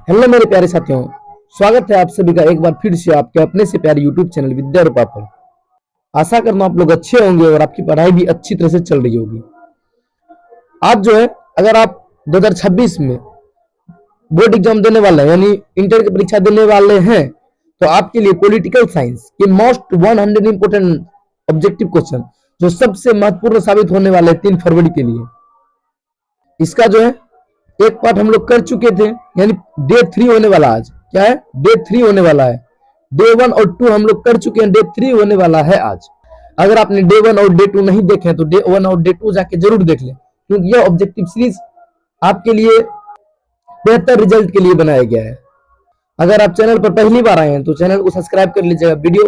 Hello मेरे प्यारे साथियों, स्वागत है आप सभी का एक बार फिर से आपके अपने से प्यारे यूट्यूब चैनल विद्या रूपा पर। आशा करना आप लोग अच्छे होंगे और आपकी पढ़ाई भी अच्छी तरह से चल रही होगी। आज जो है, अगर आप 2026 में बोर्ड एग्जाम देने वाले हैं यानी इंटर की परीक्षा देने वाले हैं, तो आपके लिए पॉलिटिकल साइंस के मोस्ट 100 इंपोर्टेंट ऑब्जेक्टिव क्वेश्चन जो सबसे महत्वपूर्ण साबित होने वाले 3 फरवरी के लिए, इसका जो है एक पार्ट हम लोग कर चुके थे, यानी डे 3 होने वाला। आज क्या है? डे 3 होने वाला है। डे 1 और 2 हम लोग कर चुके हैं, डे 3 होने वाला है आज। अगर आपने डे 1 और डे 2 नहीं देखे हैं तो डे 1 और डे 2 जाके जरूर देख लें, क्योंकि यह ऑब्जेक्टिव सीरीज आपके लिए बेहतर रिजल्ट के लिए बनाया गया है। अगर आप चैनल पर पहली बार आए हैं तो चैनल को सब्सक्राइब कर लीजिएगा, वीडियो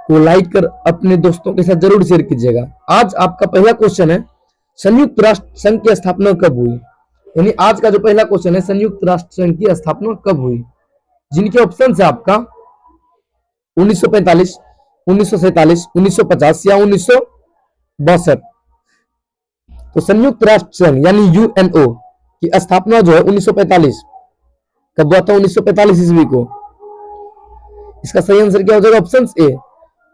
को लाइक कर अपने दोस्तों के साथ जरूर शेयर कीजिएगा। आज आपका पहला क्वेश्चन है, संयुक्त राष्ट्र संघ की स्थापना कब हुई? यानी आज का जो पहला क्वेश्चन है, संयुक्त राष्ट्र संघ की स्थापना कब हुई? जिनके ऑप्शन है आपका 1945, 1947, 1950 या 1962। तो संयुक्त राष्ट्र संघ यानी यूएनओ की स्थापना जो है 1945 कब हुआ था? 1945 ईस्वी को। इसका सही आंसर क्या हो जाएगा? Option A.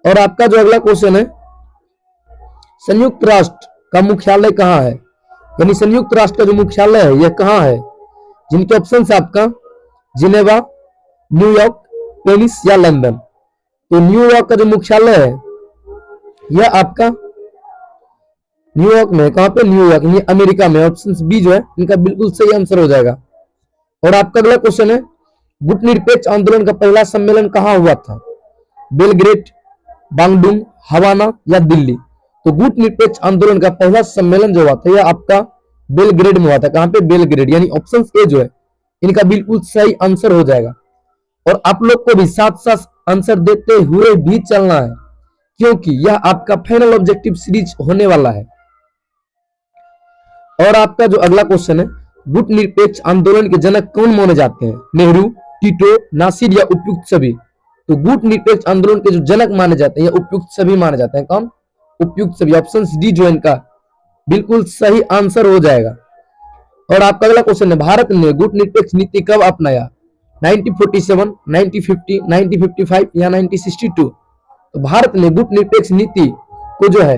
और आपका जो अगला क्वेश्चन है, संयुक्त राष्ट्र का मुख्यालय कहां है? यानी संयुक्त राष्ट्र का जो मुख्यालय है यह कहां है? जिनके ऑप्शन है आपका जिनेवा, न्यूयॉर्क, पेरिस या लंदन। तो न्यूयॉर्क का जो मुख्यालय है यह आपका न्यूयॉर्क में। कहां पे? न्यूयॉर्क, ये अमेरिका में। ऑप्शन बी जो है इनका बिल्कुल सही आंसर हो जाएगा। और आपका अगला क्वेश्चन है, गुटनिरपेक्ष आंदोलन का पहला सम्मेलन कहां हुआ था? बेलग्रेड, बांगडुंग, हवाना या दिल्ली। तो गुटनिरपेक्ष आंदोलन का पहला सम्मेलन जो हुआ था यह आपका बेलग्रेड में हुआ था। कहां पे? बेलग्रेड, यानी ऑप्शन ए जो है इनका बिल्कुल सही आंसर हो जाएगा। और आप लोग को भी साथ साथ आंसर देते हुए भी चलना है, क्योंकि यह आपका फाइनल ऑब्जेक्टिव सीरीज होने वाला है। और आपका जो अगला क्वेश्चन है, गुटनिरपेक्ष आंदोलन के जनक कौन माने जाते हैं? नेहरू, टिटो, नासिर या उपयुक्त सभी। तो गुटनिरपेक्ष आंदोलन के जो जनक माने जाते हैं या उपयुक्त सभी माने जाते हैं। कौन? उपयुक्त सभी। ऑप्शन डी जो इनका बिल्कुल सही आंसर हो जाएगा। और आपका अगला क्वेश्चन है, भारत ने गुटनिरपेक्ष नीति कब अपनाया? 1947, 1950, 1955 या 1962। तो भारत ने गुटनिरपेक्ष नीति को जो है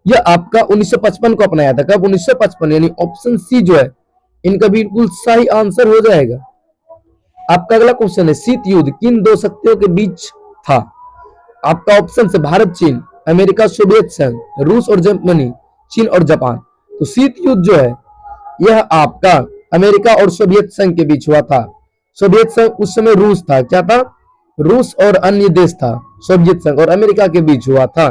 यह आपका 1955 को अपनाया था। कब? 1955, यानी ऑप्शन सी जो है इनका बिल्कुल सही आंसर हो जाएगा। आपका अगला क्वेश्चन है, शीत युद्ध किन दो शक्तियों के बीच था? आपका ऑप्शन है भारत चीन, अमेरिका सोवियत संघ, रूस और जर्मनी, चीन और जापान। तो शीत युद्ध जो है यह आपका अमेरिका और सोवियत संघ के बीच हुआ था। सोवियत संघ उस समय रूस था। क्या था? रूस और अन्य देश था। सोवियत संघ और अमेरिका के बीच हुआ था।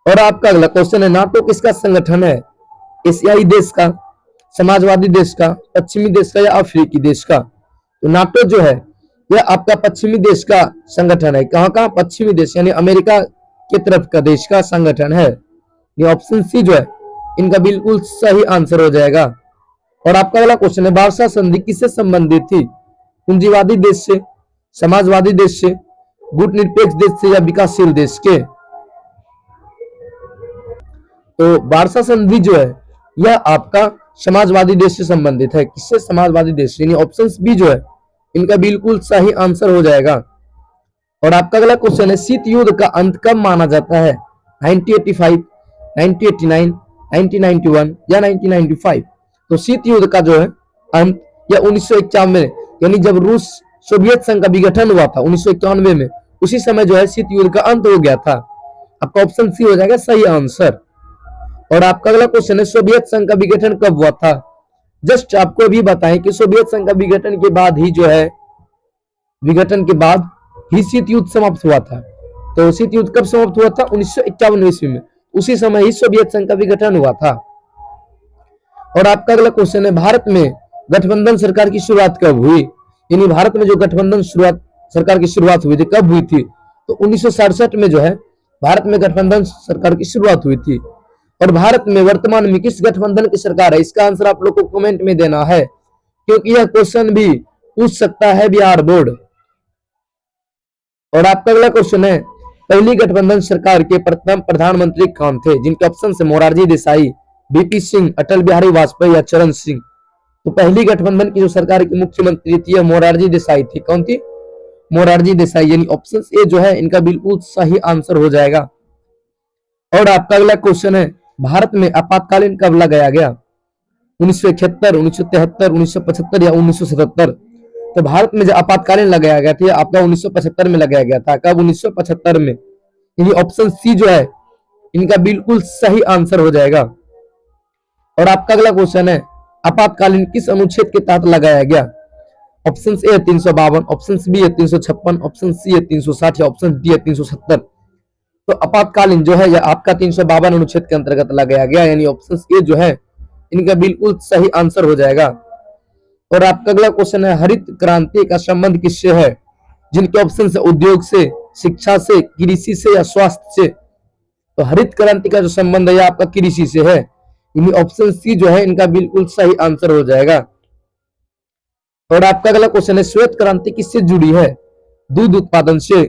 और आपका अगला क्वेश्चन है, नाटो किसका संगठन है? एशियाई देश का, समाजवादी देश का, पश्चिमी देश का या अफ्रीकी देश का? तो नाटो जो है यह आपका पश्चिमी देश का संगठन है। कहां का? पश्चिमी देश, यानी अमेरिका की तरफ का देश का संगठन है। ये ऑप्शन सी जो है इनका बिल्कुल सही आंसर हो जाएगा। और आपका अगला क्वेश्चन है, वार्सा संधि किससे संबंधित थी? पूंजीवादी देश से, समाजवादी देश से, गुटनिरपेक्ष देश से या विकासशील देश के? तो वार्सा संधि जो है यह आपका समाजवादी देश से संबंधित है। किससे? समाजवादी देश से, यानी ऑप्शन बी जो है इनका बिल्कुल सही आंसर हो जाएगा। और आपका अगला क्वेश्चन है, शीत युद्ध का अंत कब माना जाता है? 1985, 1989, 1991 या 1995। तो शीत युद्ध का जो है अंत या 1991, यानी जब रूस सोवियत संघ का विघटन हुआ था 1991 में, उसी समय जो है शीत युद्ध का अंत हो गया था। आपका ऑप्शन सी हो जाएगा सही आंसर। और आपका अगला क्वेश्चन है, सोवियत संघ का विघटन कब हुआ था? जस्ट आपको अभी बताएं कि सोवियत संघ का विघटन के बाद ही जो है, विघटन के बाद ही शीत युद्ध समाप्त हुआ था। तो शीत युद्ध कब समाप्त हुआ था? 1951 ईस्वी में। उसी समय ही सोवियत संघ का विघटन हुआ था। और आपका अगला क्वेश्चन है, भारत में गठबंधन सरकार की शुरुआत कब हुई? यानी भारत में जो गठबंधन सरकार की शुरुआत हुई थी कब हुई थी? तो 1967 में जो है भारत में गठबंधन सरकार की शुरुआत हुई थी। और भारत में वर्तमान में किस गठबंधन की सरकार है? इसका आंसर आप लोग को कमेंट में देना है, क्योंकि यह क्वेश्चन भी पूछ सकता है बिहार बोर्ड। और आपका अगला क्वेश्चन है, पहली गठबंधन सरकार के प्रथम प्रधानमंत्री कौन थे? जिनके ऑप्शन है मोरारजी देसाई, बीपी सिंह, अटल बिहारी वाजपेयी या चरण सिंह। तो पहली गठबंधन की जो सरकार की मुख्यमंत्री थी यह मोरारजी देसाई थी। कौन थी? मोरारजी देसाई, यानी ऑप्शन ए जो है इनका बिल्कुल सही आंसर हो जाएगा। और आपका अगला क्वेश्चन है, भारत में आपातकालीन कब लगाया गया? 1971, 1973, 1975 या 1977? तो भारत में जो आपातकालीन लगाया गया था आपका 1975 में लगाया गया था। कब? 1975 में। यानी ऑप्शन सी जो है इनका बिल्कुल सही आंसर हो जाएगा। और आपका अगला क्वेश्चन है, आपातकालीन किस अनुच्छेद के तहत लगाया गया? ऑप्शन ए 352, ऑप्शन बी है 356, ऑप्शन सी है 360 या ऑप्शन डी है 370? तो आपातकालीन जो है यह आपका 352 अनुच्छेद के अंतर्गत लगाया गया, यानी ऑप्शन ए जो है इनका बिल्कुल सही आंसर हो जाएगा। और आपका अगला क्वेश्चन है, हरित क्रांति का संबंध किससे है? जिनके ऑप्शन है उद्योग से, शिक्षा से, कृषि से या स्वास्थ्य से? तो हरित क्रांति का जो संबंध है यह आपका कृषि से है, यानी ऑप्शन सी जो है इनका बिल्कुल सही आंसर हो जाएगा। और आपका अगला क्वेश्चन है, श्वेत क्रांति किससे जुड़ी है? दूध उत्पादन से,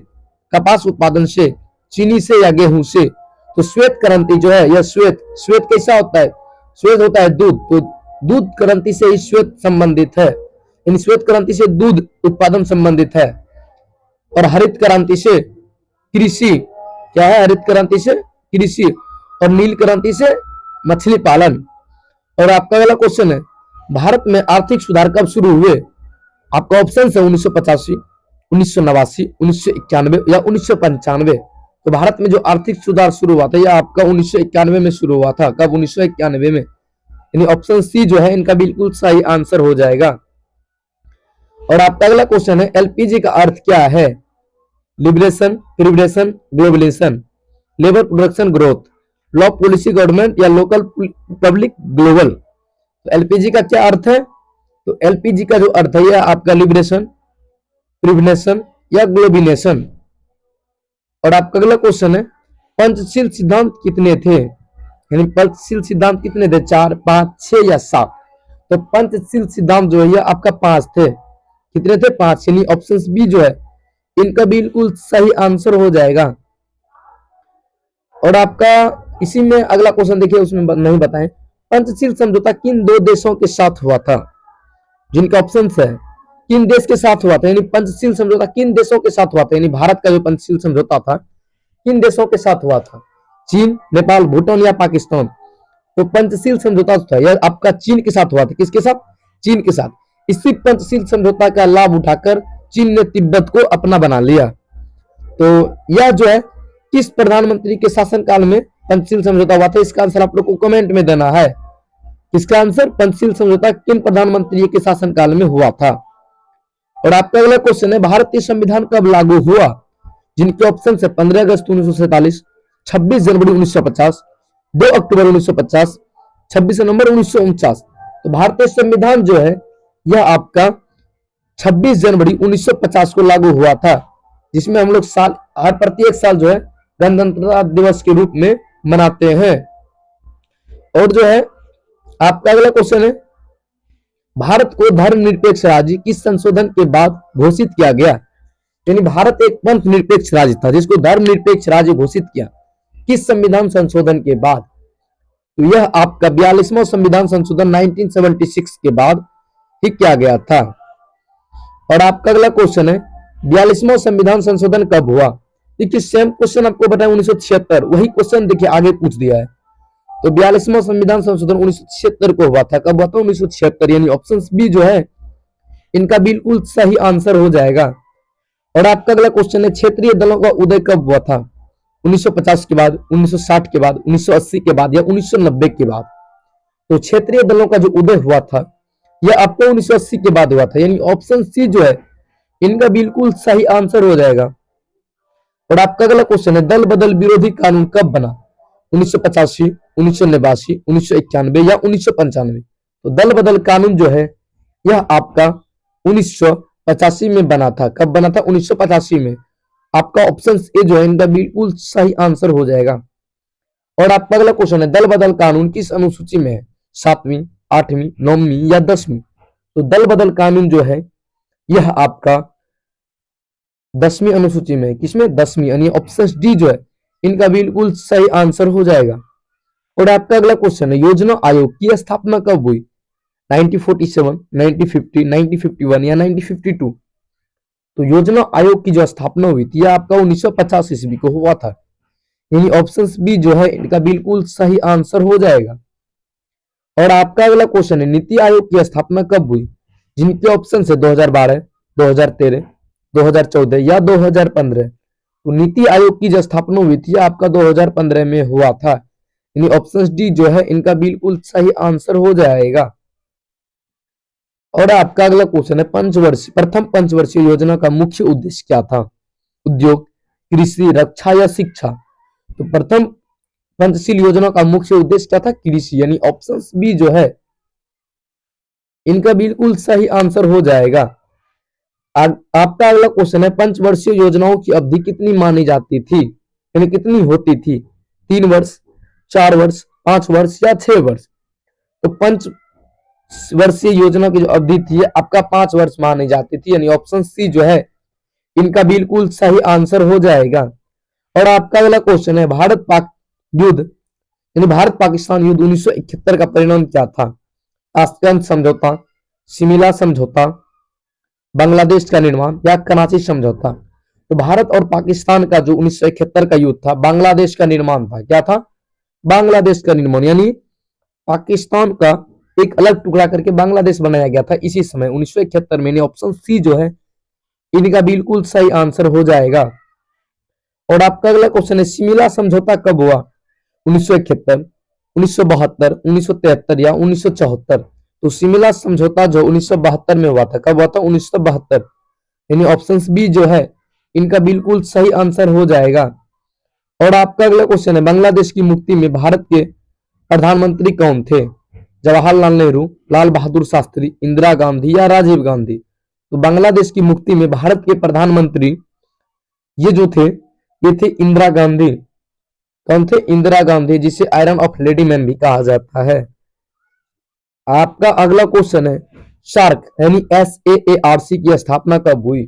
कपास उत्पादन से, चीनी से या गेहूं से? तो श्वेत क्रांति जो है यह श्वेत कैसा होता है? श्वेत होता है दूध, तो दूध क्रांति से ही श्वेत संबंधित है, यानी श्वेत क्रांति से दूध उत्पादन संबंधित है। और हरित क्रांति से कृषि, क्या है? हरित क्रांति से कृषि, और नील क्रांति से मछली पालन। और आपका अगला क्वेश्चन है, भारत में आर्थिक सुधार कब शुरू हुए? आपका ऑप्शन है 1985, 1989, 1991 या 1995? तो भारत में जो आर्थिक सुधार शुरू हुआ था यह आपका 1991 में शुरू हुआ था। कब? 1991 में, यानी ऑप्शन सी जो है इनका बिल्कुल सही आंसर हो जाएगा। और आपका अगला क्वेश्चन है, एलपीजी का अर्थ क्या है? Liberation, privatisation, globalisation, labour production growth, law policy government या लोकल पब्लिक ग्लोबल? तो एलपीजी का क्या अर्थ है? तो एलपीजी का जो अर्थ है यह आपका लिबरेशन, प्रिवरेशन या ग्लोबलाइजेशन। और आपका अगला क्वेश्चन है, पंचशील सिद्धांत कितने थे? यानी पंचशील सिद्धांत कितने थे? 4, 5, 6 या 7? तो पंचशील सिद्धांत जो है यह आपका 5 थे। कितने थे? 5, यानी ऑप्शन बी जो है इनका बिल्कुल सही आंसर हो जाएगा। और आपका इसी में अगला क्वेश्चन देखिए, उसमें नहीं बताएं, पंचशील समझौता किन 2 देशों के साथ हुआ था? जिनका ऑप्शन है किन देश के साथ हुआ था, यानी पंचशील समझौता किन देशों के साथ हुआ था? यानी भारत का जो पंचशील समझौता था किन देशों के साथ हुआ था? चीन, नेपाल, भूटान या पाकिस्तान? तो पंचशील समझौता था यह आपका चीन के साथ हुआ था। किसके साथ? चीन के साथ। इसी पंचशील समझौता का लाभ उठाकर चीन ने तिब्बत को अपना बना लिया। तो यह जो है किस प्रधानमंत्री के शासनकाल में पंचशील समझौता हुआ था? इसका आंसर आप लोग को कमेंट में देना है। इसका आंसर पंचशील समझौता किन प्रधानमंत्री के शासनकाल में हुआ था? और आपका अगला क्वेश्चन है, भारतीय संविधान कब लागू हुआ? जिनके ऑप्शन है 15 अगस्त 1947, 26 जनवरी 1950, 2 अक्टूबर 1950, 26 नवंबर 1949? तो भारतीय संविधान जो है यह आपका 26 जनवरी 1950 को लागू हुआ था, जिसमें हम लोग हर प्रत्येक साल जो है गणतंत्र दिवस के रूप में मनाते हैं। और जो है आपका अगला क्वेश्चन है, भारत को धर्मनिरपेक्ष राज्य किस संशोधन के बाद घोषित किया गया? यानी भारत एक पंथ निरपेक्ष राज्य था जिसको धर्मनिरपेक्ष राज्य घोषित किया किस संविधान संशोधन के बाद? तो यह आपका 42वां संविधान संशोधन 1976 के बाद ही किया गया था। और आपका अगला क्वेश्चन है, 42वां संविधान संशोधन कब हुआ? देखिए सेम क्वेश्चन आपको बताया 1976, वही क्वेश्चन देखिए आगे पूछ दिया है। तो 42वां संविधान संशोधन 1976 को हुआ था। कब हुआ था? 1976, यानी ऑप्शन बी जो है इनका बिल्कुल सही आंसर हो जाएगा। और आपका अगला क्वेश्चन है, क्षेत्रीय दलों का उदय कब हुआ था? 1950 के बाद, 1960 के बाद, 1980 के बाद या 1990 के बाद? तो क्षेत्रीय दलों का जो उदय हुआ था यह आपको 1980 के बाद हुआ था, यानी ऑप्शन सी जो है इनका बिल्कुल सही आंसर हो जाएगा। और आपका अगला क्वेश्चन है, दल बदल विरोधी कानून कब बना? 1985, 1989, 1991 या 1995? तो दल बदल कानून जो है यह आपका 1985 में बना था। कब बना था? 1985 में। आपका ऑप्शन ए जो है इनका बिल्कुल सही आंसर हो जाएगा। और आपका अगला क्वेश्चन है, दल बदल कानून किस अनुसूची में है? 7वीं, 8वीं, 9वीं या 10वीं? तो दल बदल कानून जो है यह आपका 10वीं अनुसूची में। किसमें? 10वीं, यानी ऑप्शन डी जो है इनका बिल्कुल सही आंसर हो जाएगा। और आपका अगला क्वेश्चन है, योजना आयोग की स्थापना कब हुई? 1947, 1950, 1951 या 1952? तो योजना आयोग की जो स्थापना हुई थी आपका 1950 ईस्वी को हुआ था, यानी ऑप्शन बी जो है इनका बिल्कुल सही आंसर हो जाएगा। और आपका अगला क्वेश्चन है, नीति आयोग की स्थापना कब हुई? जिनके ऑप्शन है 2012, 2013, 2014 या 2015। तो नीति आयोग की जो स्थापना हुई थी आपका 2015 में हुआ था, यानी ऑप्शन डी जो है इनका बिल्कुल सही आंसर हो जाएगा। और आपका अगला क्वेश्चन है, प्रथम पंचवर्षीय योजना का मुख्य उद्देश्य क्या था? उद्योग, कृषि, रक्षा या शिक्षा? तो प्रथम पंचशील योजना का मुख्य उद्देश्य क्या था? कृषि, यानी ऑप्शन बी जो है इनका बिल्कुल सही आंसर हो जाएगा। आपका अगला क्वेश्चन है, पंचवर्षीय योजनाओं की अवधि कितनी मानी जाती थी, यानी कितनी होती थी? 3 वर्ष, 4 वर्ष, 5 वर्ष या 6 वर्ष? तो पंच वर्षीय योजना की जो अवधि थी आपका 5 वर्ष मानी जाती थी, यानी ऑप्शन सी जो है इनका बिल्कुल सही आंसर हो जाएगा। और आपका अगला क्वेश्चन है, भारत पाक युद्ध यानी भारत पाकिस्तान युद्ध 1971 का परिणाम क्या था? ताशकंद समझौता, शिमला समझौता, बांग्लादेश का निर्माण या कराची समझौता? तो भारत और पाकिस्तान का जो 1971 का युद्ध था बांग्लादेश का निर्माण था। क्या था? बांग्लादेश का निर्माण, यानी पाकिस्तान का एक अलग टुकड़ा करके बांग्लादेश बनाया गया था इसी समय 1971 में। ऑप्शन सी जो है इनका बिल्कुल सही आंसर हो जाएगा। और आपका अगला क्वेश्चन है, शिमला समझौता कब हुआ? 1971, 1972, 1973 या 1974? तो शिमला समझौता जो 1972 में हुआ था, कब हुआ था? 1972, यानी ऑप्शन बी जो है इनका बिल्कुल सही आंसर हो जाएगा। और आपका अगला क्वेश्चन है, बांग्लादेश की मुक्ति में भारत के प्रधानमंत्री कौन थे? जवाहरलाल नेहरू, लाल बहादुर शास्त्री, इंदिरा गांधी या राजीव गांधी? तो बांग्लादेश की मुक्ति में भारत के प्रधानमंत्री ये जो थे ये थे इंदिरा गांधी। कौन थे? इंदिरा गांधी, जिसे आयरन ऑफ लेडी मैन भी कहा जाता है। आपका अगला क्वेश्चन है, सार्क यानी SAARC की स्थापना कब हुई?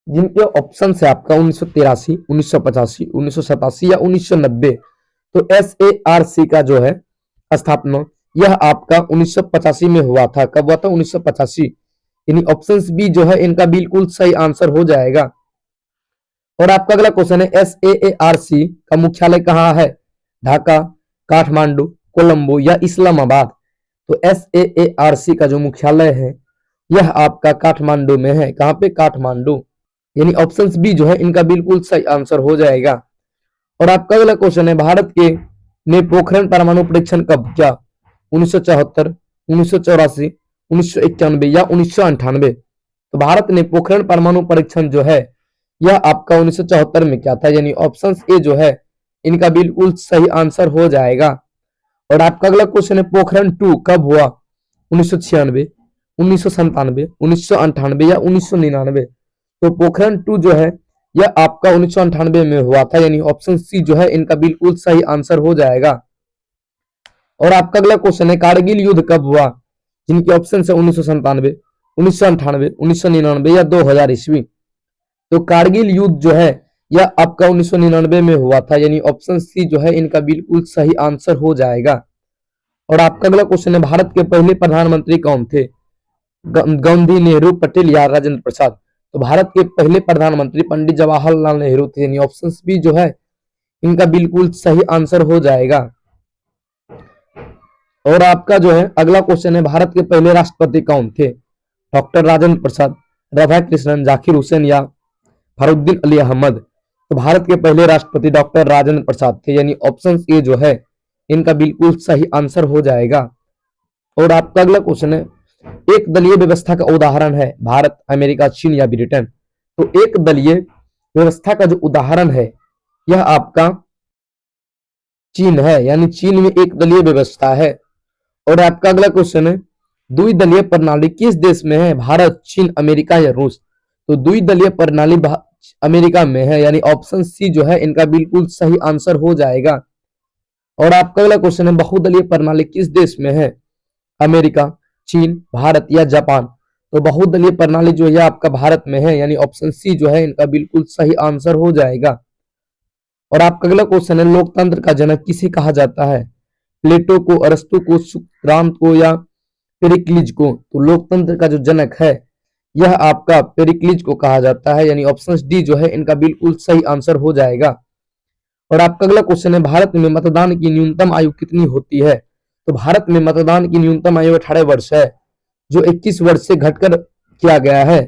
जिनके ऑप्शन है आपका 1983, 1985, 1987 या 1990। तो SARC का जो है स्थापना यह आपका 1985 में हुआ था। कब हुआ था? 1985, यानी ऑप्शन बी जो है इनका बिल्कुल सही आंसर हो जाएगा। और आपका अगला क्वेश्चन है, SAARC का मुख्यालय कहाँ है? ढाका, काठमांडू, कोलंबो या इस्लामाबाद? तो SAARC का जो मुख्यालय है यह आपका काठमांडू में है। कहाँ पे? काठमांडू, यानी ऑप्शन बी जो है इनका बिल्कुल सही आंसर हो जाएगा। और आपका अगला क्वेश्चन है, भारत के ने पोखरण परमाणु परीक्षण कब किया? 1974, 1984, 1991 या 1998? तो भारत ने पोखरण परमाणु परीक्षण जो है यह आपका 1974 में किया था, यानी ऑप्शन ए जो है इनका बिल्कुल सही आंसर हो जाएगा। और आपका अगला क्वेश्चन है, पोखरण 2 कब हुआ? 1996, 1997, 1998 या 1999? तो पोखरण 2 जो है यह आपका 1998 में हुआ था, यानी ऑप्शन सी जो है इनका बिल्कुल सही आंसर हो जाएगा। और आपका अगला क्वेश्चन है, कारगिल युद्ध कब हुआ? जिनके ऑप्शन है 1997, 1998, 1999 या 2000 ईस्वी? तो कारगिल युद्ध जो है यह आपका 1999 में हुआ था, यानी ऑप्शन सी जो है इनका बिल्कुल सही आंसर हो जाएगा। और आपका अगला क्वेश्चन है, भारत के पहले प्रधानमंत्री कौन थे? गांधी, नेहरू, पटेल या राजेंद्र प्रसाद? तो भारत के पहले प्रधानमंत्री पंडित जवाहरलाल नेहरू थे, यानी ऑप्शन बी जो है इनका बिल्कुल सही आंसर हो जाएगा। और आपका जो है अगला क्वेश्चन है, भारत के पहले राष्ट्रपति कौन थे? डॉक्टर राजेंद्र प्रसाद, राधा कृष्णन, जाकिर हुसैन या फरुद्दीन अली अहमद? तो भारत के पहले राष्ट्रपति डॉक्टर राजेंद्र प्रसाद थे, यानी ऑप्शन ए जो है इनका बिल्कुल सही आंसर हो जाएगा। और आपका अगला क्वेश्चन है, एक दलीय व्यवस्था का उदाहरण है भारत, अमेरिका, चीन या ब्रिटेन? तो एक दलीय व्यवस्था का जो उदाहरण है यह आपका चीन है, यानी चीन में एक दलीय व्यवस्था है। और आपका अगला क्वेश्चन है, द्विदलीय प्रणाली किस देश में है? भारत, चीन, अमेरिका या रूस? तो द्विदलीय प्रणाली अमेरिका में है, यानी ऑप्शन सी जो है इनका बिल्कुल सही आंसर हो जाएगा। और आपका अगला क्वेश्चन है, बहुदलीय प्रणाली किस देश में है? अमेरिका, चीन, भारत या जापान? तो बहुदलीय प्रणाली जो है आपका भारत में है, यानी ऑप्शन सी जो है इनका बिल्कुल सही आंसर हो जाएगा। और आपका अगला क्वेश्चन है, लोकतंत्र का जनक किसे कहा जाता है? प्लेटो को, अरस्तु को, सुकरात को या पेरिक्लिज को। तो लोकतंत्र का जो जनक है यह आपका पेरिक्लिज को कहा जाता है, यानी ऑप्शन डी जो है इनका बिल्कुल सही आंसर हो जाएगा। और आपका अगला क्वेश्चन है, भारत में मतदान की न्यूनतम आयु कितनी होती है? तो भारत में मतदान की न्यूनतम आयु 18 वर्ष है, जो 21 वर्ष से घटकर किया गया है।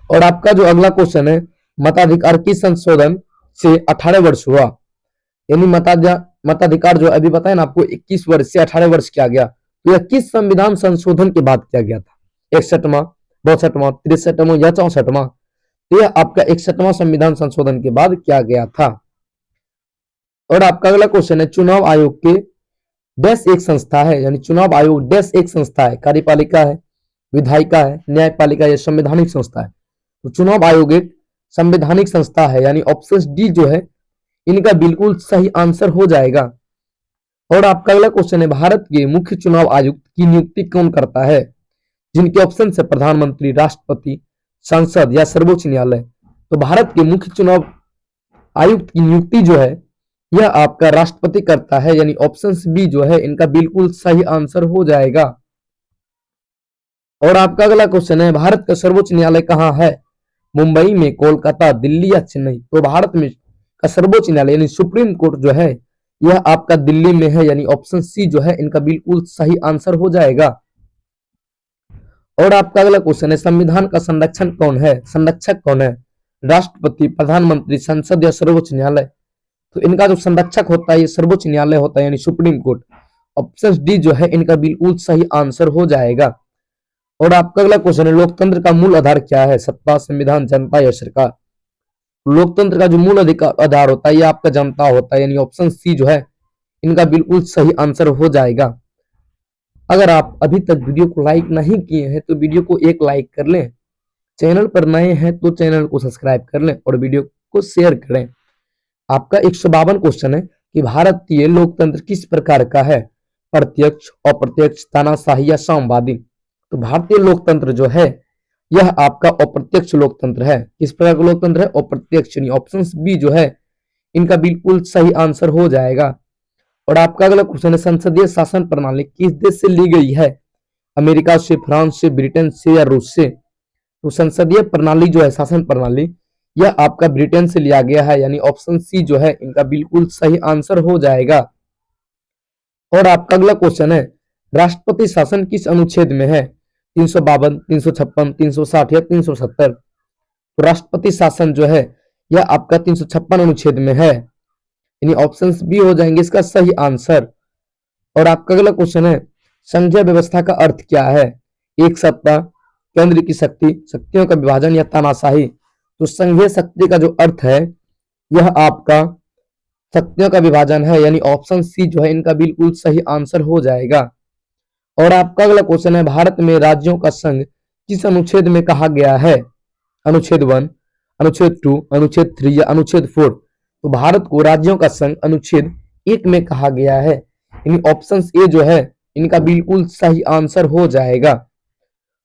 और आपका जो अगला क्वेश्चन है, मताधिकार की संशोधन से 18 वर्ष हुआ, यानी मताधिकार जो अभी बताया ना आपको 21 वर्ष से 18 वर्ष किया गया, तो यह किस संविधान संशोधन के बाद किया गया था? 61वां, 62वां, 63वां या 64वां? तो यह आपका 61वां संविधान संशोधन के बाद किया गया था। और आपका अगला क्वेश्चन है, चुनाव आयोग के डैश एक संस्था है, यानी चुनाव आयोग डैश एक संस्था है, कार्यपालिका है, विधायिका है, न्यायपालिका या संवैधानिक संस्था है? तो चुनाव आयोग एक संवैधानिक संस्था है, यानी ऑप्शन डी जो है इनका बिल्कुल सही आंसर हो जाएगा। और आपका अगला क्वेश्चन है, भारत के मुख्य चुनाव आयुक्त की नियुक्ति कौन करता है? जिनके ऑप्शन है प्रधानमंत्री, राष्ट्रपति, संसद या सर्वोच्च न्यायालय। तो भारत के मुख्य चुनाव आयुक्त की नियुक्ति जो है यह आपका राष्ट्रपति करता है, यानी ऑप्शन बी जो है इनका बिल्कुल सही आंसर हो जाएगा। और आपका अगला क्वेश्चन है, भारत का सर्वोच्च न्यायालय कहाँ है? मुंबई में, कोलकाता, दिल्ली या चेन्नई? तो भारत में का सर्वोच्च न्यायालय यानी सुप्रीम कोर्ट जो है यह आपका दिल्ली में है, यानी ऑप्शन सी जो है इनका बिल्कुल सही आंसर हो जाएगा। और आपका अगला क्वेश्चन है, संविधान का संरक्षक कौन है? राष्ट्रपति, प्रधानमंत्री, संसद या सर्वोच्च न्यायालय? तो इनका जो संरक्षक होता है ये सर्वोच्च न्यायालय होता है, यानी सुप्रीम कोर्ट। ऑप्शन डी जो है इनका बिल्कुल सही आंसर हो जाएगा। और आपका अगला क्वेश्चन है, लोकतंत्र का मूल आधार क्या है? सत्ता, संविधान, जनता या सरकार? लोकतंत्र का जो मूल आधार होता है ये आपका जनता होता है, यानी ऑप्शन सी जो है इनका बिल्कुल सही आंसर हो जाएगा। अगर आप अभी तक वीडियो को लाइक नहीं किए हैं तो वीडियो को एक लाइक कर लें, चैनल पर नए हैं तो चैनल को सब्सक्राइब कर लें और वीडियो को शेयर करें। आपका 152 क्वेश्चन है कि भारतीय लोकतंत्र किस प्रकार का है? प्रत्यक्ष, अप्रत्यक्ष, तानाशाही या साम्यवादी? तो भारतीय लोकतंत्र जो है यह आपका अप्रत्यक्ष लोकतंत्र है। किस प्रकार का लोकतंत्र है? अप्रत्यक्ष, यानी ऑप्शन बी जो है इनका बिल्कुल सही आंसर हो जाएगा। और आपका अगला क्वेश्चन है, संसदीय शासन प्रणाली किस देश से ली गई है? अमेरिका से, फ्रांस से, ब्रिटेन से या रूस से? तो संसदीय प्रणाली जो है, शासन प्रणाली, यह आपका ब्रिटेन से लिया गया है, यानी ऑप्शन सी जो है इनका बिल्कुल सही आंसर हो जाएगा। और आपका अगला क्वेश्चन है, राष्ट्रपति शासन किस अनुच्छेद में है? 352, 356, 360 या 370? तो राष्ट्रपति शासन जो है यह आपका 356 अनुच्छेद में है, यानी ऑप्शन बी हो जाएंगे इसका सही आंसर। और आपका अगला क्वेश्चन है, संघीय व्यवस्था का अर्थ क्या है? एक सत्ता, केंद्र की शक्ति, शक्तियों का विभाजन या तानाशाही? तो संघीय शक्ति का जो अर्थ है यह आपका शक्तियों का विभाजन है, यानी ऑप्शन सी जो है इनका बिल्कुल सही आंसर हो जाएगा। और आपका अगला क्वेश्चन है, भारत में राज्यों का संघ किस अनुच्छेद में कहा गया है? अनुच्छेद 1, अनुच्छेद 2, अनुच्छेद 3 या अनुच्छेद 4? तो भारत को राज्यों का संघ अनुच्छेद 1 में कहा गया है, यानी ऑप्शन ए जो है इनका बिल्कुल सही आंसर हो जाएगा।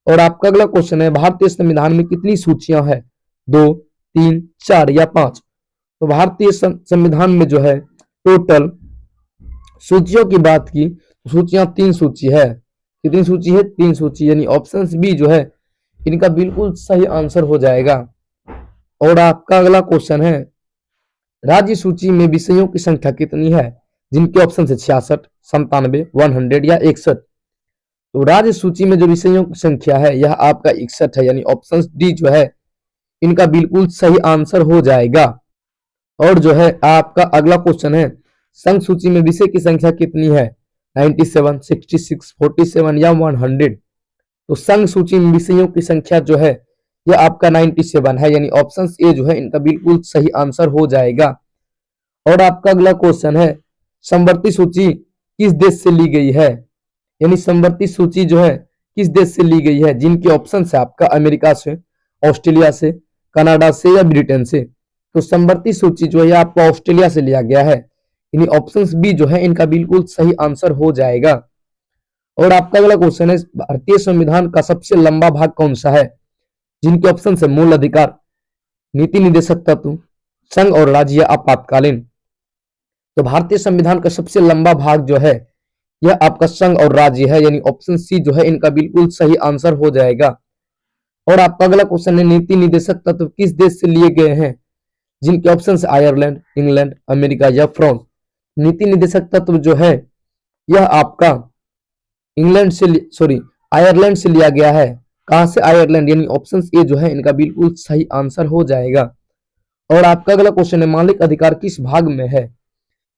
और आपका अगला क्वेश्चन है, भारतीय संविधान में कितनी सूचियां हैं? 2, 3, 4 या 5? तो भारतीय संविधान में जो है टोटल सूचियों की बात की, सूचियां 3 सूची है। कितनी सूची है? 3 सूची, यानी ऑप्शन बी जो है इनका बिल्कुल सही आंसर हो जाएगा। और आपका अगला क्वेश्चन है, राज्य सूची में विषयों की संख्या कितनी है? जिनके ऑप्शन है 66, 97, 100 या 61? तो राज्य सूची में जो विषयों की संख्या है यह आपका 61 है, यानी ऑप्शन डी जो है इनका बिल्कुल सही आंसर हो जाएगा। और जो है आपका अगला क्वेश्चन है, संघ सूची में विषय की संख्या कितनी है? 97, 66, 47 या 100? तो संघ सूची में विषयों की संख्या जो है यह आपका 97 है, यानी ऑप्शन ए जो है इनका बिल्कुल सही आंसर हो जाएगा। और आपका अगला क्वेश्चन है, समवर्ती सूची किस देश से ली गई है? यानी समवर्ती सूची जो है किस देश से ली गई है? जिनके ऑप्शन है आपका अमेरिका से, ऑस्ट्रेलिया से, कनाडा से या ब्रिटेन से? तो समवर्ती सूची जो है आपको ऑस्ट्रेलिया से लिया गया है, यानी ऑप्शन बी जो है इनका बिल्कुल सही आंसर हो जाएगा। और आपका अगला क्वेश्चन है, भारतीय संविधान का सबसे लंबा भाग कौन सा है? जिनके ऑप्शन है मूल अधिकार, नीति निर्देशक तत्व, संघ और राज्य या आपातकालीन? तो भारतीय संविधान का सबसे लंबा भाग जो है यह आपका संघ और राज्य है, यानी ऑप्शन सी जो है इनका बिल्कुल सही आंसर हो जाएगा। और आपका अगला क्वेश्चन है, नीति निदेशक तत्व किस देश से लिए गए हैं? जिनके ऑप्शन है आयरलैंड, इंग्लैंड, अमेरिका या फ्रांस। नीति निदेशक तत्व जो है यह आपका इंग्लैंड से सॉरी आयरलैंड से लिया गया है। कहां से? आयरलैंड, यानी ऑप्शन ए जो है इनका बिल्कुल सही आंसर हो जाएगा। और आपका अगला क्वेश्चन है, मौलिक अधिकार किस भाग में है?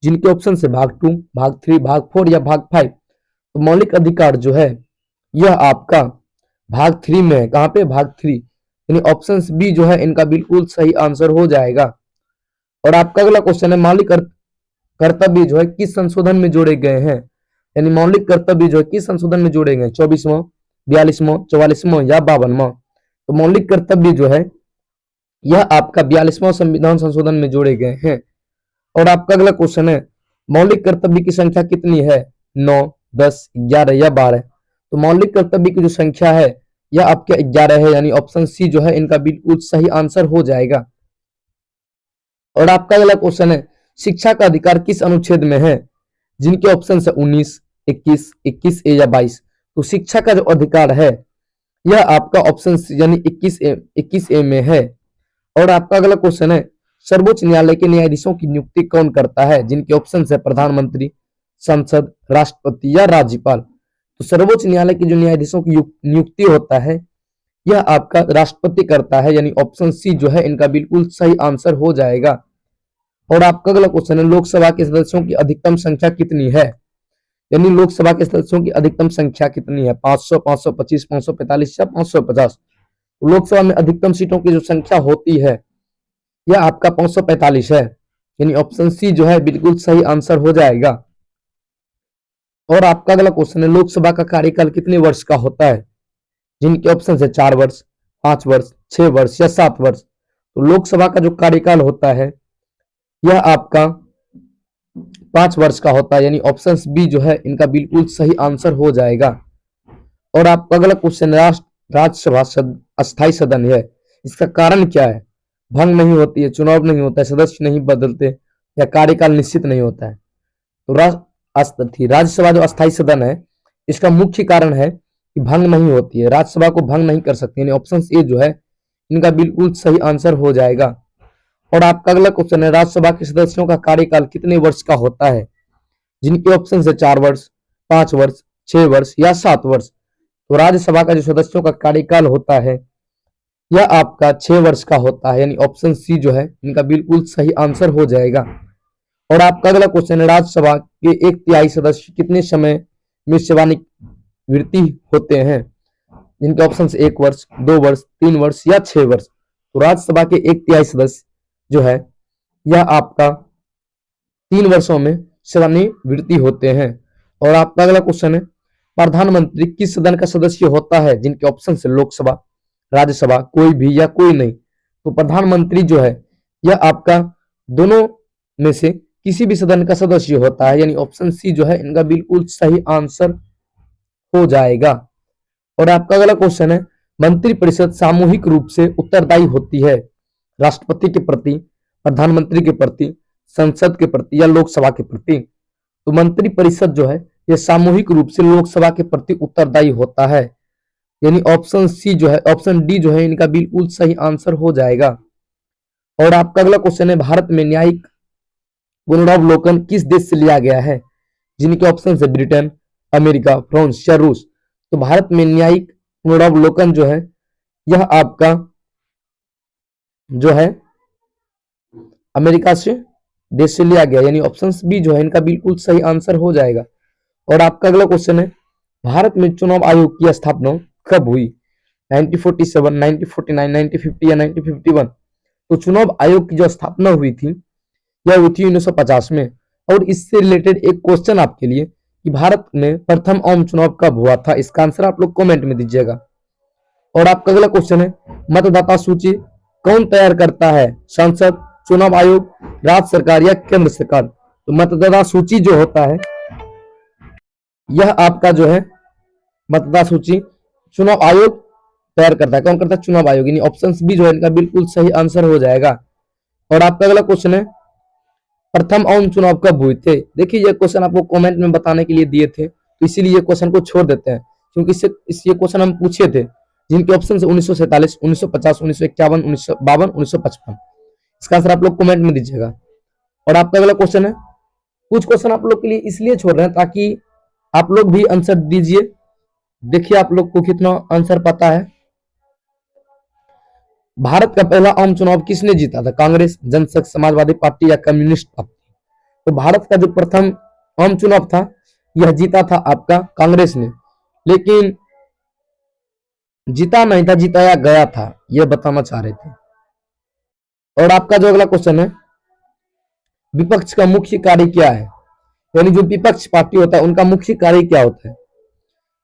जिनके ऑप्शन है भाग 2, भाग 3, भाग 4 या भाग 5। तो मौलिक अधिकार जो है यह आपका भाग 3 में है। कहां पे? भाग 3, यानी ऑप्शन बी जो है इनका बिल्कुल सही आंसर हो जाएगा। और आपका अगला क्वेश्चन है, मौलिक कर्तव्य जो है किस संशोधन में जोड़े गए हैं? यानी मौलिक कर्तव्य जो है किस संशोधन में जोड़े गए? 24वां, 42वां, 44वां या 52वां। तो मौलिक कर्तव्य जो है यह आपका 42वां संविधान संशोधन में जोड़े गए हैं। और आपका अगला क्वेश्चन है, मौलिक कर्तव्य की संख्या कितनी है? 9, 10, 11 या 12। तो मौलिक कर्तव्य की जो संख्या है यह आपके 11 है, यानी ऑप्शन सी जो है इनका बिल्कुल सही आंसर हो जाएगा। और आपका अगला क्वेश्चन है, शिक्षा का अधिकार किस अनुच्छेद में है? जिनके ऑप्शन है 19, 21, 21A या 22। तो शिक्षा का जो अधिकार है यह आपका ऑप्शन यानी 21A में है। और आपका अगला क्वेश्चन है, सर्वोच्च न्यायालय के न्यायाधीशों की नियुक्ति कौन करता है? जिनके ऑप्शन है प्रधानमंत्री, संसद, राष्ट्रपति या राज्यपाल। तो सर्वोच्च न्यायालय के जो न्यायाधीशों की नियुक्ति होता है यह आपका राष्ट्रपति करता है, यानी ऑप्शन सी जो है इनका बिल्कुल सही आंसर हो जाएगा। और आपका अगला क्वेश्चन है, लोकसभा के सदस्यों की अधिकतम संख्या कितनी है? यानी लोकसभा के सदस्यों की अधिकतम संख्या कितनी है? 500, 525, 545 या 550। लोकसभा में अधिकतम सीटों की जो संख्या होती है यह आपका 545 है, यानी ऑप्शन सी जो है बिल्कुल सही आंसर हो जाएगा। और आपका अगला क्वेश्चन है, लोकसभा का कार्यकाल कितने वर्ष का होता है? जिनके ऑप्शन है 4 वर्ष, 5 वर्ष, 6 वर्ष या 7 वर्ष। तो लोकसभा का जो कार्यकाल होता है यह आपका 5 वर्ष का होता है, यानी ऑप्शन बी जो है इनका बिल्कुल सही आंसर हो जाएगा। और आपका अगला क्वेश्चन, राज्यसभा अस्थायी सदन है, इसका कारण क्या है? भंग नहीं होती है, चुनाव नहीं होता है, सदस्य नहीं बदलते या कार्यकाल निश्चित नहीं होता है। तो राज्यसभा जो अस्थायी सदन है इसका मुख्य कारण है कि भंग नहीं होती है, राज्यसभा को भंग नहीं कर सकती, यानी ऑप्शन ए जो है इनका बिल्कुल सही आंसर हो जाएगा। और आपका अगला क्वेश्चन है, राज्यसभा के सदस्यों का कार्यकाल कितने वर्ष का होता है? जिनके ऑप्शन है 4 वर्ष, 5 वर्ष, 6 वर्ष या 7 वर्ष। तो राज्यसभा का जो सदस्यों का कार्यकाल होता है यह आपका 6 वर्ष का होता है, यानी ऑप्शन सी जो है इनका बिल्कुल सही आंसर हो जाएगा। और आपका अगला क्वेश्चन है, राज्यसभा के 1/3 सदस्य कितने समय में सेवानिवृत्ति होते हैं? जिनके ऑप्शन 1 वर्ष, 2 वर्ष, 3 वर्ष या 6 वर्ष। तो राज्यसभा के 1/3 सदस्य जो है यह आपका 3 वर्षों में सेवानिवृत्ति होते हैं। और आपका अगला क्वेश्चन है, प्रधानमंत्री किस सदन का सदस्य होता है? जिनके ऑप्शन है लोकसभा, राज्यसभा, कोई भी या कोई नहीं। तो प्रधानमंत्री जो है यह आपका दोनों में से किसी भी सदन का सदस्य होता है, यानी ऑप्शन सी जो है इनका बिल्कुल सही आंसर हो जाएगा। और आपका अगला क्वेश्चन है, मंत्रिपरिषद सामूहिक रूप से उत्तरदायी होती है राष्ट्रपति के प्रति, प्रधानमंत्री के प्रति, संसद के प्रति या लोकसभा के प्रति। तो मंत्रिपरिषद जो है यह सामूहिक रूप से लोकसभा के प्रति उत्तरदायी होता है, यानी ऑप्शन सी जो है, ऑप्शन डी जो है इनका बिल्कुल सही आंसर हो जाएगा। और आपका अगला क्वेश्चन है, भारत में न्यायिक पुनरावलोकन किस देश से लिया गया है? जिनके ऑप्शन है ब्रिटेन, अमेरिका, फ्रांस या रूस। तो भारत में न्यायिक पुनरावलोकन जो है यह आपका जो है अमेरिका से देश से लिया गया, यानी ऑप्शन बी जो है इनका बिल्कुल सही आंसर हो जाएगा। और आपका अगला क्वेश्चन है, भारत में चुनाव आयोग की स्थापना कब हुई? 1947, 1949, 1950 या 1951। तो चुनाव आयोग की जो स्थापना हुई थी यह हुई थी 1950 में। और इससे रिलेटेड एक क्वेश्चन आपके लिए कि भारत में प्रथम आम चुनाव कब हुआ था? इसका आंसर आप लोग कमेंट में दीजिएगा। और आपका अगला क्वेश्चन है, मतदाता सूची कौन तैयार करता है? संसद, चुनाव आयोग, राज्य सरकार या केंद्र सरकार। तो मतदाता सूची जो होता है यह आपका जो है मतदाता सूची चुनाव आयोग तैयार करता है। कौन करता है? चुनाव आयोग, यानी ऑप्शन बी जो है इनका बिल्कुल सही आंसर हो जाएगा। और आपका अगला क्वेश्चन है, प्रथम आम चुनाव कब हुए थे? देखिए ये क्वेश्चन आपको कमेंट में बताने के लिए दिए थे, तो इसीलिए ये क्वेश्चन को छोड़ देते हैं, क्योंकि ये क्वेश्चन हम पूछे थे जिनके ऑप्शन है 1947, 1950, 1951, 1952, 1955। इसका आंसर आप लोग कमेंट में दीजिएगा। और आपका अगला क्वेश्चन है, कुछ क्वेश्चन आप लोग के लिए इसलिए छोड़ रहे हैं ताकि आप लोग भी आंसर दीजिए। देखिए आप लोग को कितना आंसर पता है। भारत का पहला आम चुनाव किसने जीता था? कांग्रेस, जनसंघ, समाजवादी पार्टी या कम्युनिस्ट पार्टी? तो भारत का जो प्रथम आम चुनाव था यह जीता था आपका कांग्रेस ने, लेकिन जीता नहीं था, जिताया गया था, यह बताना चाह रहे थे। और आपका जो अगला क्वेश्चन है, विपक्ष का मुख्य कार्य क्या है? यानी जो विपक्ष पार्टी होता है उनका मुख्य कार्य क्या होता है?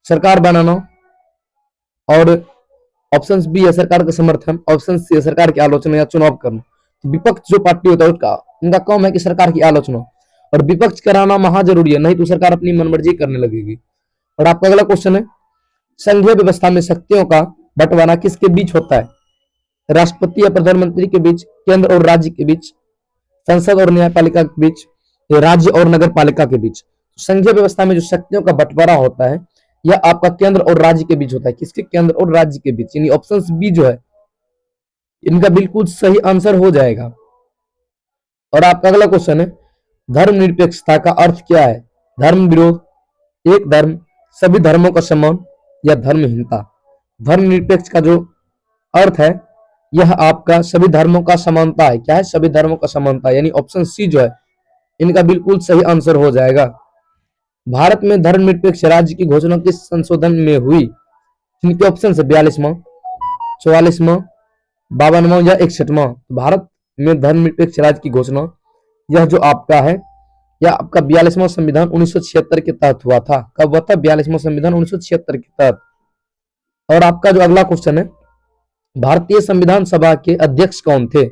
सरकार बनाना, और ऑप्शन बी है सरकार का समर्थन, ऑप्शन सी है सरकार की आलोचना या चुनाव करना। तो विपक्ष जो पार्टी होता है उनका काम है कि सरकार की आलोचना, और विपक्ष कराना महा जरूरी है, नहीं तो सरकार अपनी मनमर्जी करने लगेगी। और आपका अगला क्वेश्चन है, संघीय व्यवस्था में शक्तियों का बंटवारा किसके बीच होता है? राष्ट्रपति या प्रधानमंत्री के बीच, केंद्र और राज्य के बीच, संसद और न्यायपालिका के बीच, राज्य और नगर पालिका के बीच? संघीय व्यवस्था में जो शक्तियों का बंटवारा होता है यह आपका केंद्र और राज्य के बीच होता है। किसके? केंद्र और राज्य के बीच, यानी ऑप्शन बी जो है इनका बिल्कुल सही आंसर हो जाएगा। और आपका अगला क्वेश्चन है, धर्मनिरपेक्षता का अर्थ क्या है? धर्म विरोध, एक धर्म, सभी धर्मों का सम्मान या धर्महीनता? धर्मनिरपेक्ष का जो अर्थ है यह आपका सभी धर्मों का समानता है। क्या है? सभी धर्मों का समानता, यानी ऑप्शन सी जो है इनका बिल्कुल सही आंसर हो जाएगा। भारत में धर्मनिरपेक्ष राज्य की घोषणा किस संशोधन में हुई? इनके ऑप्शन है 42वां, 44वां, 52वां या 61वां? भारत में धर्मनिरपेक्ष राज्य की घोषणा यह जो आपका है यह आपका 42वां संविधान 1976 के तहत हुआ था। कब हुआ था? 42वां संविधान 1976 के तहत। और आपका जो अगला क्वेश्चन है, भारतीय संविधान सभा के अध्यक्ष कौन थे?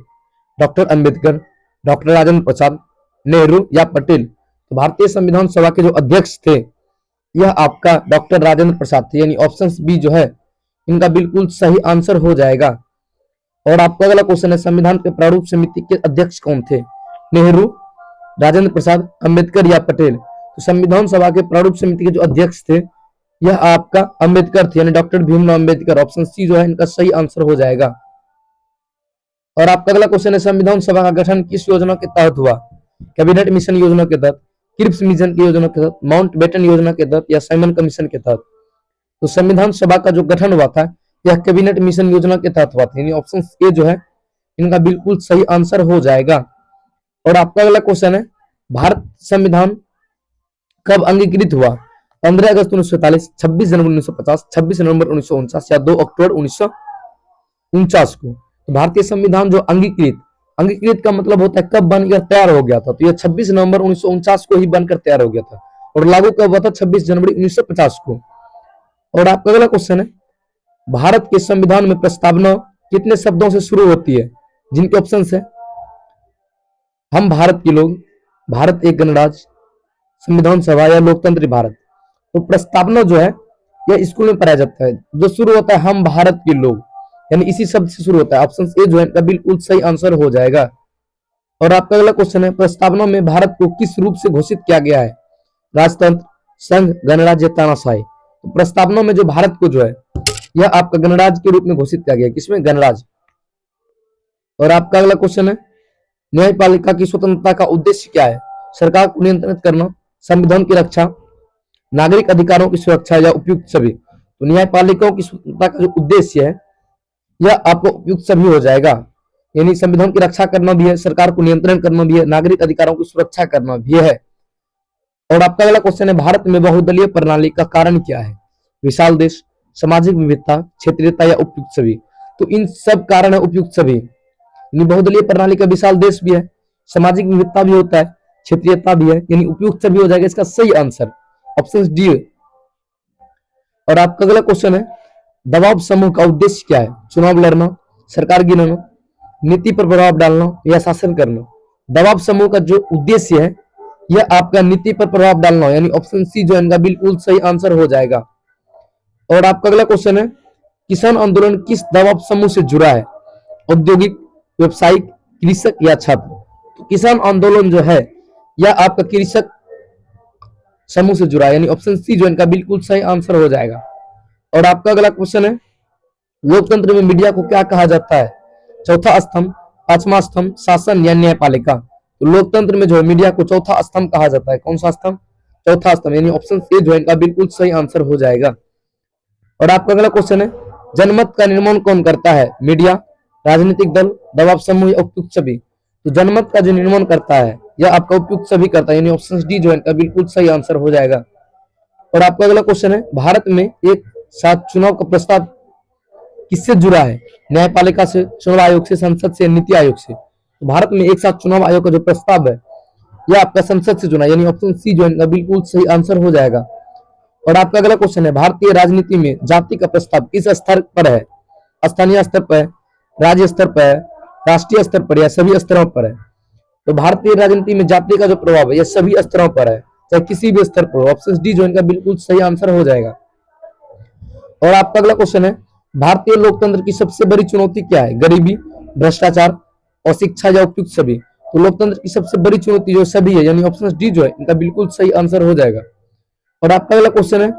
डॉक्टर अंबेडकर, डॉक्टर राजेंद्र प्रसाद, नेहरू या पटेल? तो भारतीय संविधान सभा के जो अध्यक्ष थे यह आपका डॉक्टर राजेंद्र प्रसाद थे, यानी ऑप्शन बी जो है इनका बिल्कुल सही आंसर हो जाएगा। और आपका अगला क्वेश्चन है, संविधान के प्रारूप समिति के अध्यक्ष कौन थे? नेहरू, राजेंद्र प्रसाद, अंबेडकर या पटेल? तो संविधान सभा के प्रारूप समिति के जो अध्यक्ष थे यह आपका अंबेडकर थे, यानी doctor Bhimrao Ambedkar. Option C जो है इनका सही आंसर हो जाएगा। और आपका अगला क्वेश्चन है, संविधान सभा का गठन किस योजना के तहत हुआ? कैबिनेट मिशन योजना के तहत, क्रिप्स मिशन की योजना के तहत, माउंटबेटन योजना के तहत या साइमन कमीशन के तहत? तो संविधान सभा का जो गठन हुआ था यह कैबिनेट मिशन योजना के तहत हुआ था, यानी ऑप्शन ए जो है इनका बिल्कुल सही आंसर हो जाएगा। और आपका अगला क्वेश्चन है, भारत संविधान कब अंगीकृत हुआ? 15 अगस्त 1947, 26 जनवरी 1950, 26 नवंबर 1949 या 2 अक्टूबर 1949 को? तो भारतीय संविधान जो अंगीकृत का मतलब होता है कब बनकर तैयार हो गया था, तो यह 26 नवंबर 1949 को ही बनकर तैयार हो गया था। और लागू कब हुआ था? 26 जनवरी 1950 को। और आपका अगला क्वेश्चन है, भारत के संविधान में प्रस्तावना कितने शब्दों से शुरू होती है? जिनके ऑप्शन है, हम भारत के लोग, भारत एक गणराज्य, संविधान सभा या लोकतंत्र भारत? तो प्रस्तावना जो है यह स्कूल में पढ़ाया जाता है, जो शुरू होता है हम भारत के लोग, यानी इसी शब्द से शुरू होता है। ऑप्शन ए जो है इनका बिल्कुल सही आंसर हो जाएगा। और आपका अगला क्वेश्चन है, प्रस्तावना में भारत को किस रूप से घोषित किया गया है? राजतंत्र, संघ, गणराज्य, तानाशाही? तो प्रस्तावना में जो भारत को जो है यह आपका गणराज्य के रूप में घोषित किया गया है। किसमें? गणराज्य। और आपका अगला क्वेश्चन है, न्यायपालिका की स्वतंत्रता का उद्देश्य क्या है? सरकार को नियंत्रित करना, संविधान की रक्षा, नागरिक अधिकारों की सुरक्षा या उपयुक्त सभी? तो न्यायपालिकाओं की स्वतंत्रता का जो उद्देश्य है यह आपको उपयुक्त सभी हो जाएगा, यानी संविधान की रक्षा करना भी है, सरकार को नियंत्रण करना भी है, नागरिक अधिकारों की सुरक्षा करना भी है। और आपका अगला क्वेश्चन है, भारत में बहुदलीय प्रणाली का कारण क्या है? विशाल देश, सामाजिक विविधता, क्षेत्रीयता या उपयुक्त सभी? तो इन सब कारण है उपयुक्त सभी। बहुदलीय प्रणाली का विशाल देश भी है, सामाजिक विविधता भी होता है, क्षेत्रीयता भी है, यानी उपयुक्त सभी हो जाएगा इसका सही आंसर, ऑप्शन डी। और आपका अगला क्वेश्चन है, दबाव समूह का उद्देश्य क्या है? चुनाव लड़ना, सरकार गिराना, नीति पर प्रभाव डालना या शासन करना? दबाव समूह का जो उद्देश्य है यह आपका नीति पर प्रभाव डालना, यानी ऑप्शन सी जो इनका बिल्कुल सही आंसर हो जाएगा। और आपका अगला क्वेश्चन है, किसान आंदोलन किस दबाव समूह से जुड़ा है? औद्योगिक, व्यवसायिक, कृषक या छात्र? तो किसान आंदोलन जो है यह आपका कृषक समूह से जुड़ा है, यानी ऑप्शन सी जो इनका बिल्कुल सही आंसर हो जाएगा। और आपका अगला क्वेश्चन है, लोकतंत्र में मीडिया को क्या कहा जाता है? चौथा स्तंभ, पांचवा स्तंभ, शासन या न्यायपालिका? तो लोकतंत्र में जो है मीडिया को चौथा स्तंभ कहा जाता है। कौन सा स्तंभ? चौथा स्तंभ, यानी ऑप्शन ए जो है इनका बिल्कुल सही आंसर हो जाएगा। और आपका अगला क्वेश्चन है, जनमत का निर्माण कौन करता है? मीडिया, राजनीतिक दल, दबाव समूह या उपयुक्त सभी? तो जनमत का जो निर्माण करता है यह आपका उपयुक्त सभी करता है, यानी ऑप्शन डी जो है इनका बिल्कुल सही आंसर हो जाएगा। और आपका अगला क्वेश्चन है, भारत में एक साथ चुनाव का प्रस्ताव किससे जुड़ा है? न्यायपालिका से, चुनाव आयोग से, संसद से, नीति आयोग से? तो भारत में एक साथ चुनाव आयोग का जो प्रस्ताव है यह आपका संसद से जुड़ा, यानी ऑप्शन सी जो है इनका बिल्कुल सही आंसर हो जाएगा। और आपका अगला क्वेश्चन है, भारतीय राजनीति में जाति का प्रस्ताव किस स्तर पर है? स्थानीय स्तर पर, राज्य स्तर पर, राष्ट्रीय स्तर पर या सभी स्तरों पर है? तो भारतीय राजनीति में जाति का जो प्रभाव है यह सभी स्तरों पर है, चाहे किसी भी स्तर पर। ऑप्शन डी जो इनका बिल्कुल सही आंसर हो जाएगा। और आपका अगला क्वेश्चन है, भारतीय लोकतंत्र की सबसे बड़ी चुनौती क्या है? गरीबी, भ्रष्टाचार, अशिक्षा या उपयुक्त सभी? तो लोकतंत्र की सबसे बड़ी चुनौती जो सभी है, यानी ऑप्शन डी जो है इनका बिल्कुल सही आंसर हो जाएगा। और आपका अगला क्वेश्चन है,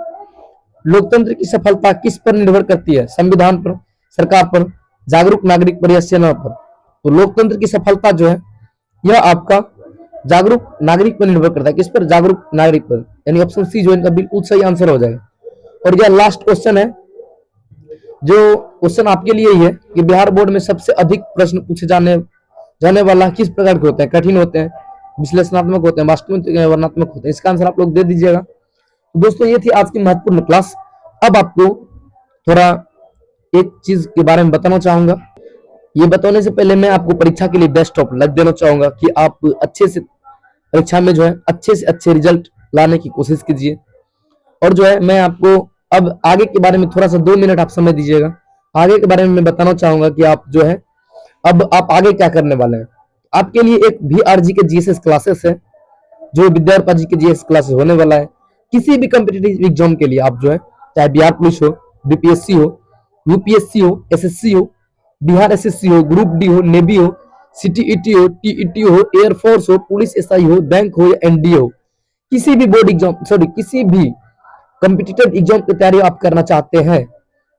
लोकतंत्र की सफलता किस पर निर्भर करती है? संविधान पर, सरकार पर, जागरूक नागरिक पर या सेना पर? तो लोकतंत्र की सफलता जो है यह आपका जागरूक नागरिक पर निर्भर करता है। किस पर? जागरूक नागरिक पर, यानी ऑप्शन सी जो इनका बिल्कुल सही आंसर हो जाएगा। और यह लास्ट क्वेश्चन है, जो क्वेश्चन आपके लिए ही है कि बिहार बोर्ड में सबसे अधिक प्रश्न पूछे जाने वाला किस प्रकार के होते हैं? कठिन होते हैं, विश्लेषणात्मक होते हैं, वास्तविक वर्णनात्मक होते हैं? इसका आंसर आप लोग दे दीजिएगा। तो दोस्तों ये थी आज की महत्वपूर्ण क्लास। अब आपको थोड़ा एक चीज के बारे में बताना चाहूंगा। ये बताने से पहले मैं आपको परीक्षा के लिए बेस्ट ऑफ लक देना चाहूंगा कि आप अच्छे से परीक्षा में जो है अच्छे से अच्छे रिजल्ट लाने की कोशिश कीजिए। और जो है मैं आपको अब आगे के बारे में थोड़ा सा 2 मिनट आप समय दीजिएगा। आगे के बारे में मैं बताना चाहूंगा कि आप जो है अब आप आगे क्या करने वाले हैं। आपके लिए एक VRG के GSS क्लासेस है, जो विद्यार्पा जी के GSS क्लासेस होने वाला है। किसी भी कॉम्पिटिटिव एग्जाम के लिए आप जो है, चाहे बिहार पुलिस हो, BPSC हो, UPSC हो, SSC हो, बिहार SSC हो, ग्रुप डी हो, नेवी हो, CTET हो, TET हो, एयरफोर्स हो, पुलिस SI हो, बैंक हो या NDA हो, किसी भी बोर्ड एग्जाम किसी भी कॉम्पिटिटिव एग्जाम की तैयारी आप करना चाहते हैं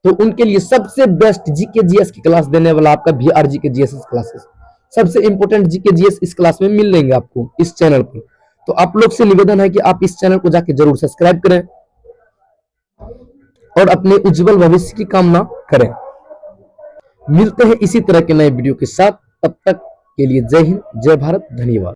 तो उनके लिए सबसे बेस्ट GK GS की क्लास देने वाला आपका VRG के GSS क्लासेस। सबसे इंपोर्टेंट GK GS इस क्लास में मिल लेंगे आपको इस चैनल पर। तो आप लोग से निवेदन है कि आप इस चैनल को जाके जरूर सब्सक्राइब करें और अपने उज्जवल भविष्य की कामना करें। मिलते हैं इसी तरह के नए वीडियो के साथ, तब तक के लिए जय हिंद, जय भारत, धन्यवाद।